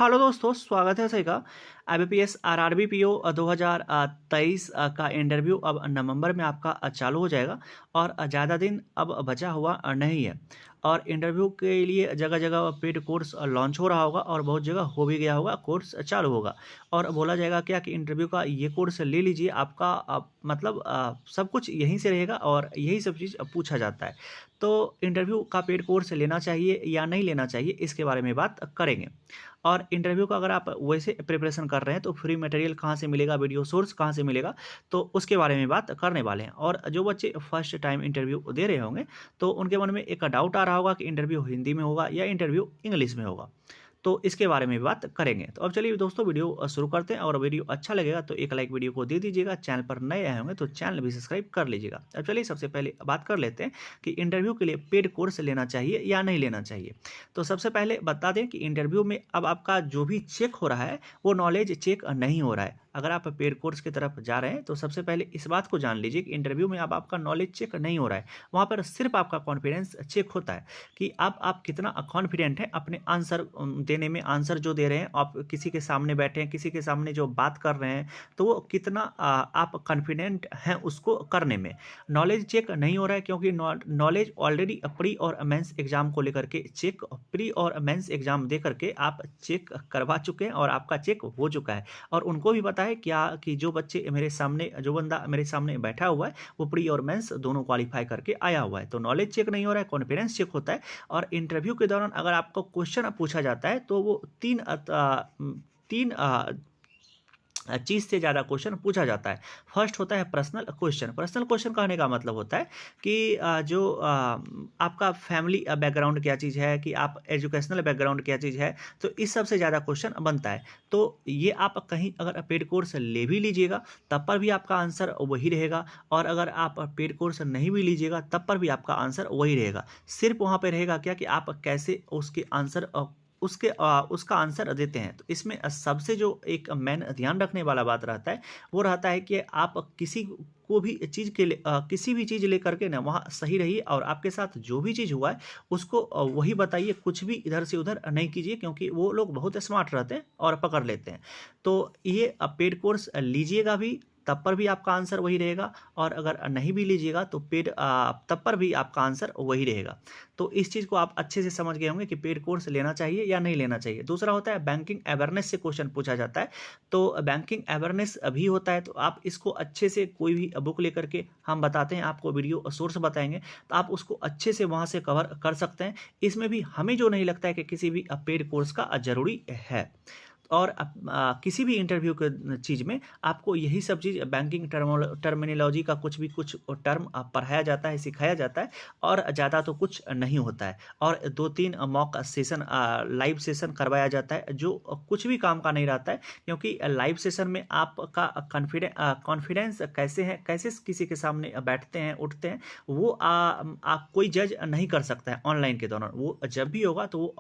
Hello दोस्तों, स्वागत है सभी का। IBPS RRB PO 2023 का इंटरव्यू अब नवंबर में आपका चालू हो जाएगा और ज़्यादा दिन अब बचा हुआ नहीं है। और इंटरव्यू के लिए जगह जगह पेड कोर्स लॉन्च हो रहा होगा और बहुत जगह हो भी गया होगा, कोर्स चालू होगा। और बोला जाएगा क्या कि इंटरव्यू का ये कोर्स ले लीजिए, आपका मतलब सब कुछ यहीं से रहेगा और यही सब चीज़ पूछा जाता है। तो इंटरव्यू का पेड कोर्स लेना चाहिए या नहीं लेना चाहिए, इसके बारे में बात करेंगे। और इंटरव्यू का अगर आप वैसे प्रिपरेशन कर रहे हैं तो फ्री मटेरियल कहाँ से मिलेगा, वीडियो सोर्स कहाँ से मिलेगा, तो उसके बारे में बात करने वाले हैं। और जो बच्चे फर्स्ट टाइम इंटरव्यू दे रहे होंगे तो उनके मन में एक डाउट आ रहा होगा कि इंटरव्यू हिंदी में होगा या इंटरव्यू इंग्लिश में होगा, तो इसके बारे में बात करेंगे। तो अब चलिए दोस्तों, वीडियो शुरू करते हैं। और वीडियो अच्छा लगेगा तो एक लाइक वीडियो को दे दीजिएगा। चैनल पर नए आए होंगे तो चैनल भी सब्सक्राइब कर लीजिएगा। अब चलिए सबसे पहले बात कर लेते हैं कि इंटरव्यू के लिए पेड कोर्स लेना चाहिए या नहीं लेना चाहिए। तो सबसे पहले बता दें कि इंटरव्यू में अब आपका जो भी चेक हो रहा है वो नॉलेज चेक नहीं हो रहा है। अगर आप पेड कोर्स की तरफ जा रहे हैं तो सबसे पहले इस बात को जान लीजिए कि इंटरव्यू में अब आपका नॉलेज चेक नहीं हो रहा है। वहाँ पर सिर्फ आपका कॉन्फिडेंस चेक होता है कि आप कितना कॉन्फिडेंट हैं अपने आंसर देने में। आंसर जो दे रहे हैं, आप किसी के सामने बैठे हैं, किसी के सामने जो बात कर रहे हैं, तो वो कितना आप कॉन्फिडेंट हैं उसको करने में। नॉलेज चेक नहीं हो रहा है क्योंकि नॉलेज ऑलरेडी प्री और मेंस एग्जाम को लेकर के चेक, प्री और मेंस एग्जाम दे करके आप चेक करवा चुके हैं और आपका चेक हो चुका है। और उनको भी पता है क्या कि जो बच्चे मेरे सामने, जो बंदा मेरे सामने बैठा हुआ है वो प्री और मेंस दोनों क्वालिफाई करके आया हुआ है। तो नॉलेज चेक नहीं हो रहा है, कॉन्फिडेंस चेक होता है। और इंटरव्यू के दौरान अगर आपको क्वेश्चन पूछा जाता है तो वो तीन चीज़ से ज़्यादा क्वेश्चन पूछा जाता है। फर्स्ट होता है पर्सनल क्वेश्चन। पर्सनल क्वेश्चन कहने का मतलब होता है कि आपका फैमिली बैकग्राउंड क्या चीज़ है, कि आप एजुकेशनल बैकग्राउंड क्या चीज़ है, तो इस सब से ज़्यादा क्वेश्चन बनता है। तो ये आप कहीं अगर पेड कोर्स ले भी लीजिएगा तब पर भी आपका आंसर वही रहेगा, और अगर आप पेड कोर्स नहीं भी लीजिएगा तब पर भी आपका आंसर वही रहेगा। सिर्फ वहाँ पे रहेगा क्या कि आप कैसे उसके आंसर उसका आंसर देते हैं। तो इसमें सबसे जो एक मेन ध्यान रखने वाला बात रहता है वो रहता है कि आप किसी को भी चीज़ के लिए किसी भी चीज़ लेकर के ना वहाँ सही रहिए, और आपके साथ जो भी चीज़ हुआ है उसको वही बताइए। कुछ भी इधर से उधर नहीं कीजिए, क्योंकि वो लोग बहुत स्मार्ट रहते हैं और पकड़ लेते हैं। तो ये पेड कोर्स लीजिएगा भी तब पर भी आपका आंसर वही रहेगा, और अगर नहीं भी लीजिएगा तो तब पर भी आपका आंसर वही रहेगा। तो इस चीज़ को आप अच्छे से समझ गए होंगे कि पेड कोर्स लेना चाहिए या नहीं लेना चाहिए। दूसरा होता है बैंकिंग अवेयरनेस से क्वेश्चन पूछा जाता है। तो बैंकिंग अवेयरनेस अभी होता है, तो आप इसको अच्छे से कोई भी बुक लेकर के, हम बताते हैं आपको, वीडियो सोर्स बताएंगे, तो आप उसको अच्छे से वहाँ से कवर कर सकते हैं। इसमें भी हमें जो नहीं लगता है कि किसी भी पेड कोर्स का ज़रूरी है। और किसी भी इंटरव्यू के चीज़ में आपको यही सब चीज़, बैंकिंग टर्मिनोलॉजी का कुछ टर्म पढ़ाया जाता है, सिखाया जाता है, और ज़्यादा तो कुछ नहीं होता है। और 2-3 मॉक सेशन, लाइव सेशन करवाया जाता है जो कुछ भी काम का नहीं रहता है, क्योंकि लाइव सेशन में आपका कॉन्फिडेंस कैसे है, कैसे किसी के सामने बैठते हैं, उठते हैं, वो आप कोई जज नहीं कर सकता है ऑनलाइन के दौरान। वो जब भी होगा तो वो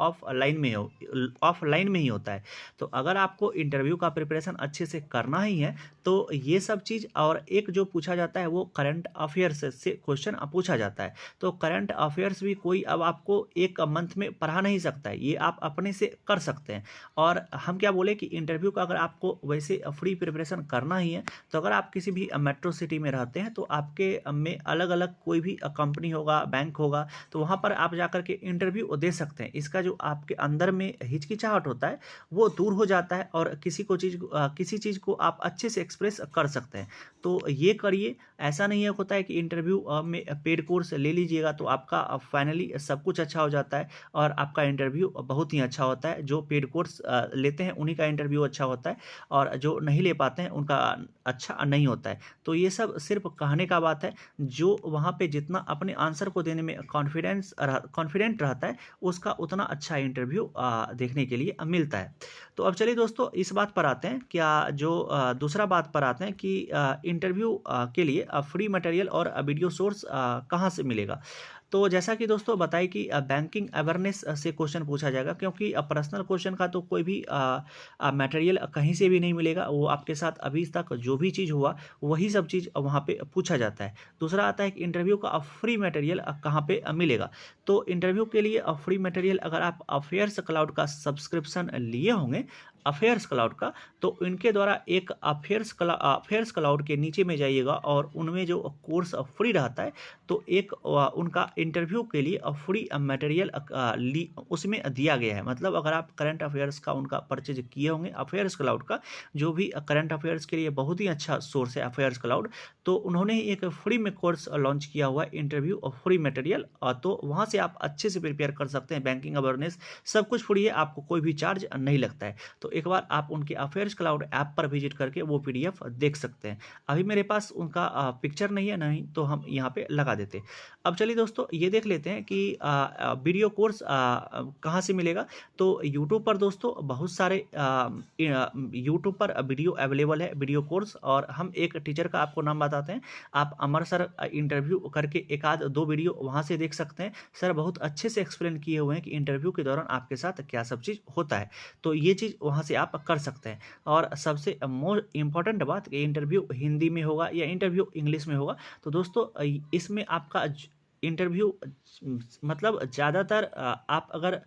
ऑफलाइन में ही होता है। तो अगर आपको इंटरव्यू का प्रिपरेशन अच्छे से करना ही है तो ये सब चीज़, और एक जो पूछा जाता है वो करंट अफेयर्स से क्वेश्चन पूछा जाता है। तो करंट अफेयर्स भी कोई अब आपको एक मंथ में पढ़ा नहीं सकता है, ये आप अपने से कर सकते हैं। और हम क्या बोले कि इंटरव्यू का अगर आपको वैसे फ्री प्रिपरेशन करना ही है तो अगर आप किसी भी मेट्रो सिटी में रहते हैं तो आपके में अलग अलग कोई भी कंपनी होगा, बैंक होगा, तो वहाँ पर आप जाकर के इंटरव्यू दे सकते हैं। इसका जो आपके अंदर में हिचकिचाहट होता है वो दूर हो जाता है, और किसी चीज़ को आप अच्छे से एक्सप्रेस कर सकते हैं। तो ये करिए। ऐसा नहीं है होता है कि इंटरव्यू में पेड कोर्स ले लीजिएगा तो आपका फाइनली सब कुछ अच्छा हो जाता है और आपका इंटरव्यू बहुत ही अच्छा होता है। जो पेड कोर्स लेते हैं उन्हीं का इंटरव्यू अच्छा होता है, और जो नहीं ले पाते हैं उनका अच्छा नहीं होता है। तो ये सब सिर्फ कहने का बात है। जो वहाँ पे जितना अपने आंसर को देने में कॉन्फिडेंट रहता है उसका उतना अच्छा इंटरव्यू देखने के लिए मिलता है। तो अब चलिए दोस्तों, इस बात पर आते हैं, क्या जो दूसरा बात पर आते हैं कि इंटरव्यू के लिए फ्री मटेरियल और वीडियो सोर्स कहाँ से मिलेगा। तो जैसा कि दोस्तों बताइए कि बैंकिंग अवेयरनेस से क्वेश्चन पूछा जाएगा, क्योंकि पर्सनल क्वेश्चन का तो कोई भी मटेरियल कहीं से भी नहीं मिलेगा। वो आपके साथ अभी तक जो भी चीज़ हुआ वही सब चीज़ वहाँ पे पूछा जाता है। दूसरा आता है कि इंटरव्यू का फ्री मटेरियल कहाँ पे मिलेगा। तो इंटरव्यू के लिए फ्री मटेरियल अगर आप अफेयर्स क्लाउड का सब्सक्रिप्शन लिए होंगे, अफेयर्स क्लाउड का, तो इनके द्वारा एक अफेयर्स क्लाउड के नीचे में जाइएगा और उनमें जो कोर्स फ्री रहता है, तो एक उनका इंटरव्यू के लिए फ्री मटेरियल उसमें दिया गया है। मतलब अगर आप करंट अफेयर्स का उनका परचेज किए होंगे, अफेयर्स क्लाउड का जो भी करंट अफेयर्स के लिए बहुत ही अच्छा सोर्स है अफेयर्स क्लाउड, तो उन्होंने एक फ्री में कोर्स लॉन्च किया हुआ है इंटरव्यू और फ्री मटेरियल, तो वहाँ से आप अच्छे से प्रिपेयर कर सकते हैं। बैंकिंग अवेयरनेस सब कुछ फ्री है, आपको कोई भी चार्ज नहीं लगता है। तो एक बार आप उनके अफेयर्स क्लाउड ऐप पर विजिट करके वो पीडीएफ देख सकते हैं। अभी मेरे पास उनका पिक्चर नहीं है, नहीं तो हम यहाँ पे लगा देते। अब चलिए दोस्तों ये देख लेते हैं कि वीडियो कोर्स कहाँ से मिलेगा। तो यूट्यूब पर दोस्तों बहुत सारे यूट्यूब पर वीडियो अवेलेबल है, वीडियो कोर्स। और हम एक टीचर का आपको नाम बताते हैं, आप अमर सर इंटरव्यू करके एक आध दो वीडियो वहाँ से देख सकते हैं। सर बहुत अच्छे से एक्सप्लेन किए हुए हैं कि इंटरव्यू के दौरान आपके साथ क्या सब चीज़ होता है, तो ये चीज़ वहाँ से आप कर सकते हैं। और सबसे मोस्ट इम्पॉर्टेंट बात कि इंटरव्यू हिंदी में होगा या इंटरव्यू इंग्लिश में होगा। तो दोस्तों इसमें आपका इंटरव्यू मतलब ज़्यादातर आप अगर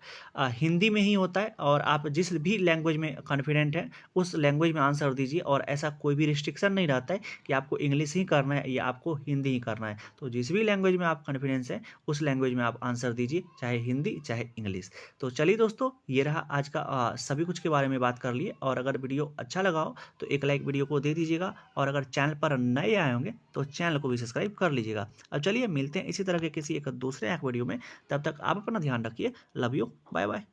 हिंदी में ही होता है और आप जिस भी लैंग्वेज में कॉन्फिडेंट हैं उस लैंग्वेज में आंसर दीजिए, और ऐसा कोई भी रिस्ट्रिक्शन नहीं रहता है कि आपको इंग्लिश ही करना है या आपको हिंदी ही करना है। तो जिस भी लैंग्वेज में आप कॉन्फिडेंस है उस लैंग्वेज में आप आंसर दीजिए, चाहे हिंदी चाहे इंग्लिश। तो चलिए दोस्तों ये रहा आज का सभी कुछ के बारे में बात कर लिए। और अगर वीडियो अच्छा लगा हो तो एक लाइक वीडियो को दे दीजिएगा, और अगर चैनल पर नए आए होंगे तो चैनल को भी सब्सक्राइब कर लीजिएगा। अब चलिए मिलते हैं इसी तरह के किसी एक दूसरे वीडियो में, तब तक आप अपना ध्यान रखिए। Love you, bye bye.